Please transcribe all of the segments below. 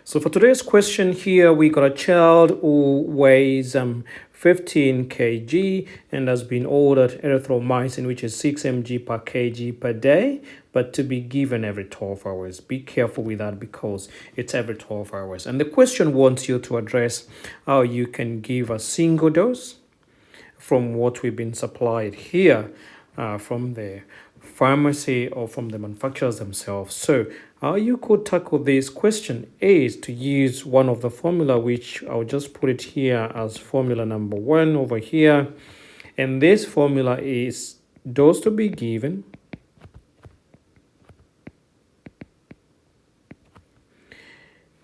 So for today's question here, we got a child who weighs 15 kg and has been ordered erythromycin, which is 6 mg per kg per day, but to be given every 12 hours. Be careful with that because it's every 12 hours. And the question wants you to address how you can give a single dose from what we've been supplied here from the pharmacy or from the manufacturers themselves. So how you could tackle this question is to use one of the formula, which I'll just put it here as formula number 1 over here. And this formula is dose to be given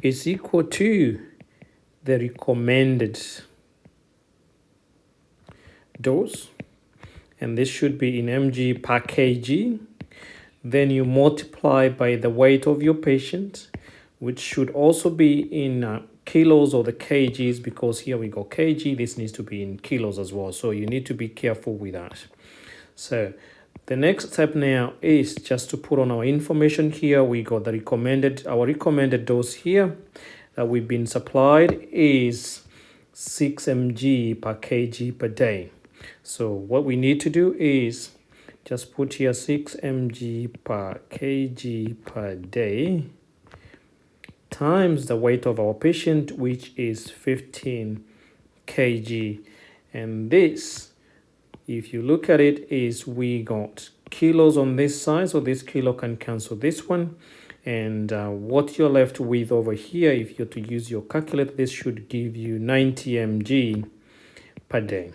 is equal to the recommended dose, and this should be in mg per kg. Then you multiply by the weight of your patient, which should also be in kilos or the kgs, because here we go kg, this needs to be in kilos as well, so you need to be careful with that. So the next step now is just to put on our information here. We got the our recommended dose here that we've been supplied is 6 mg per kg per day. So what we need to do is just put here 6 mg per kg per day times the weight of our patient, which is 15 kg. And this, if you look at it, is we got kilos on this side, so this kilo can cancel this one. And what you're left with over here, if you're to use your calculator, this should give you 90 mg per day.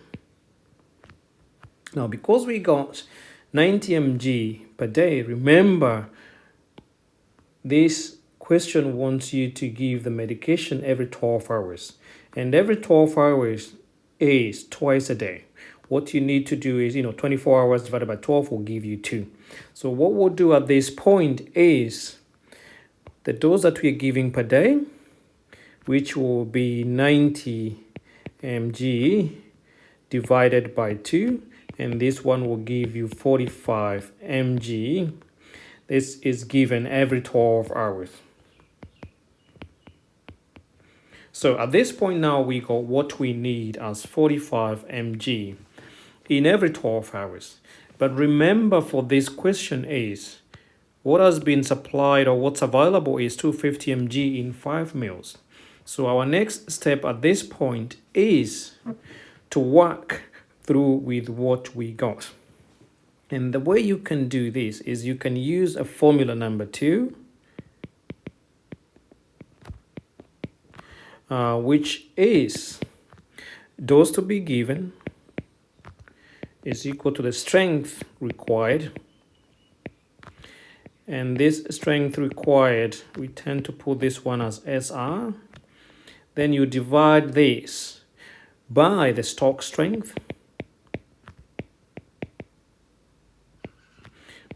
Now, because we got 90 mg per day, remember this question wants you to give the medication every 12 hours. And every 12 hours is twice a day. What you need to do is, 24 hours divided by 12 will give you 2. So what we'll do at this point is the dose that we're giving per day, which will be 90 mg divided by 2. And this one will give you 45 mg. This is given every 12 hours. So at this point now, we got what we need as 45 mg in every 12 hours. But remember, for this question is, what has been supplied or what's available is 250 mg in 5 meals. So our next step at this point is to work through with what we got. And the way you can do this is you can use a formula number 2, which is dose to be given is equal to the strength required. And this strength required, we tend to put this one as SR. Then you divide this by the stock strength,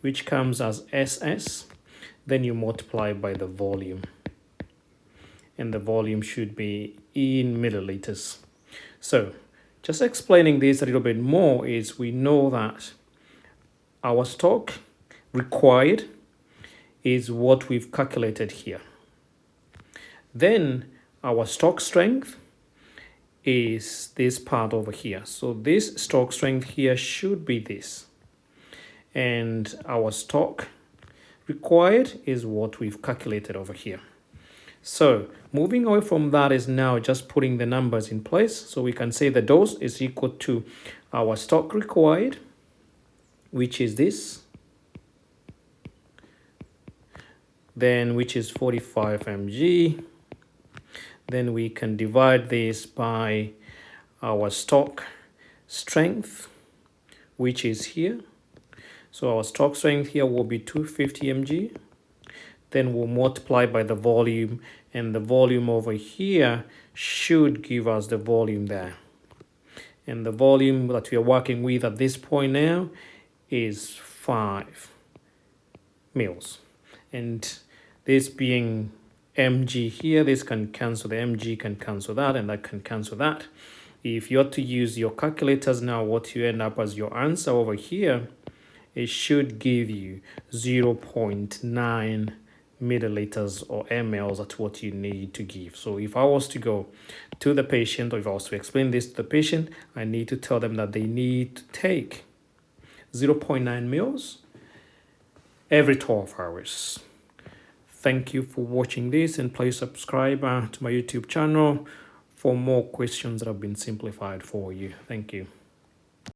which comes as SS. Then you multiply by the volume. And the volume should be in milliliters. So just explaining this a little bit more is we know that our stock required is what we've calculated here. Then our stock strength is this part over here. So this stock strength here should be this. And our stock required is what we've calculated over here. So moving away from that is now just putting the numbers in place. So we can say the dose is equal to our stock required, which is this, then which is 45 mg. Then we can divide this by our stock strength, which is here. So our stock strength here will be 250 mg. Then we'll multiply by the volume, and the volume over here should give us the volume there. And the volume that we are working with at this point now is 5 mils. And this being mg here, this can cancel, the mg can cancel that, and that can cancel that. If you're to use your calculators now, what you end up as your answer over here, it should give you 0.9 milliliters or mLs at what you need to give. So if I was to go to the patient, or if I was to explain this to the patient, I need to tell them that they need to take 0.9 mils every 12 hours. Thank you for watching this, and please subscribe to my YouTube channel for more questions that have been simplified for you. Thank you.